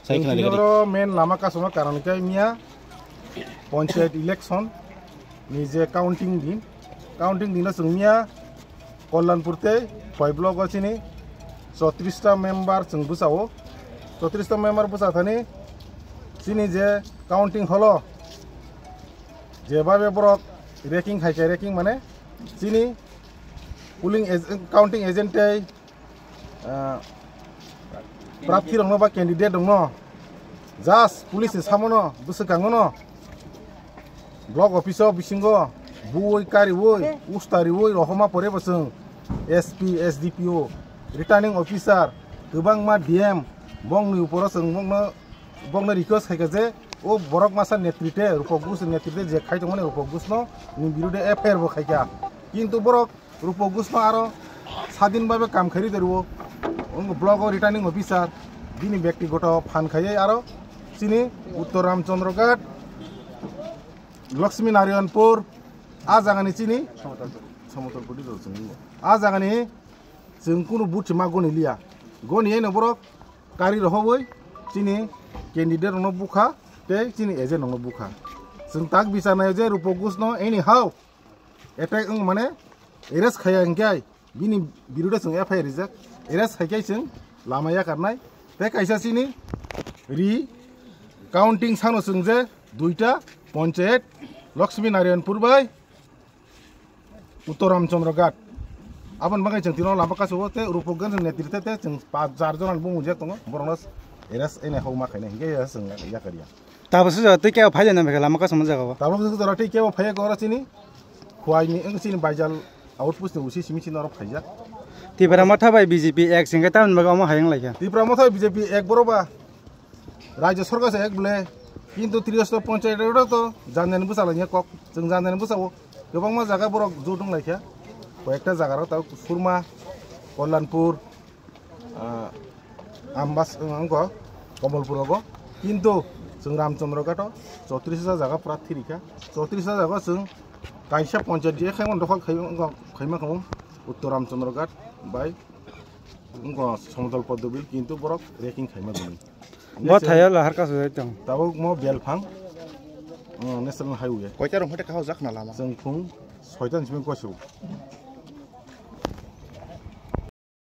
Saikro main lama kasuma karon kai mia panchayat election निजे counting दिन जोंनिया कल्याणपुरते 5 ब्लॉक आछिनि 34 टा मेम्बर जों बुसावो 34 टा मेम्बर बुसा थानि सिनि जे काउंटिंग हलो जेबाबे बरक रेकिंग हाइके रेकिंग माने सिनि पुलिंग काउंटिंग एजेंट प्रार्थी दंनो बा कैंडिडेट दंनो जास्ट पुलिस सामनो बुसकांगनो ब्लॉक ऑफिस बिसिंगो बुई कारी वई उस्तारी वई रखमा परे बसों एसपी एसडीपीओ रिटर्निंग ऑफिसर गोबां मा डीएम बंगनि ऊपर जों बंगनो रिक्वेस्ट खायके जे ओ बरक मासा नेतृत्वे रूपक घोष नेतृत्वे जे खायदोंमोन रूपक घोषनो नि बिरुदे एफआईआर बो खायका किंतु बरक रूपक घोषनो आरो स्वाधीन भाबे काम खारि देरबो ब्लॉक रिटर्निंग ऑफिसर बिनि व्यक्तिगत फान खायै आरो सिनि उत्तर रामचंद्रघाट लक्ष्मी नारायणपुर आ जागानि चिनि समतलपुर आ जागानि जों कुनु बुथ मा गनिलिया गनियै न बरक गारि रहबै चिनि कैंडिडेट न बुखा ते चिनि एजेंट न बुखा जों ताक बिसारनाय जे रूपक घोषनो एनी हाउ एटेक माने एरेस्ट खायांगाय बिनि बिरुदे जों एफआईआर रिजेक्ट एरेस्ट खायकाय जों लामाया खारनाय ते कायसा चिनि रि काउंटिंग सानो जों जे दुईटा पंचायत लक्ष्मी नारायणपुर बाय उत्तर रामचंद्रघाट आबन बागै जों तिनो लामा कासो ते रूपक नेतृत्व ते जों 4 जन बुमुजे दङ बरनस एरेस एने हौमा खायने हिगे जों या करिया ताबसो जते के फायले न बेला लामा कासो मजा गावा ताबसो जरते के फाय गरा चिनि खुवाइनि चिनि बायजाल आउटपोस्ट उसी सिमिचिन र फायजा तिब्रामा थाबाय बीजेपी एक सिंगा टाउन बागाव मा हायं लायखा तिब्रामा थाबाय बीजेपी एक बरोबा राज्य सरकार से एक बोले किंतु 300 पंचायत तो जाननानै बुसालाय कक जों जाननानै बुसावो गोबां मा जागा बरक ज दं लायखा कयेकटा जागा ता सुरमा कल्याणपुर आमबास अंग कमलपुरगो किंतु जों रामचंद्रघाट 34 जागा प्रार्थी रिखा 34 जागा जों कायसा पंचायत जे खायमन दखल खायमा खामो उत्तर रामचंद्रघाट बाय समतल पदबिल किंतु बरक रेकिंग खायमा गनि बथाया लाहार कासो दं ताबो म बेलफां नेशनल हाइवे कयटा रंफाटे खाव जाखना लामा जों फुं 6टानिसिम गसौ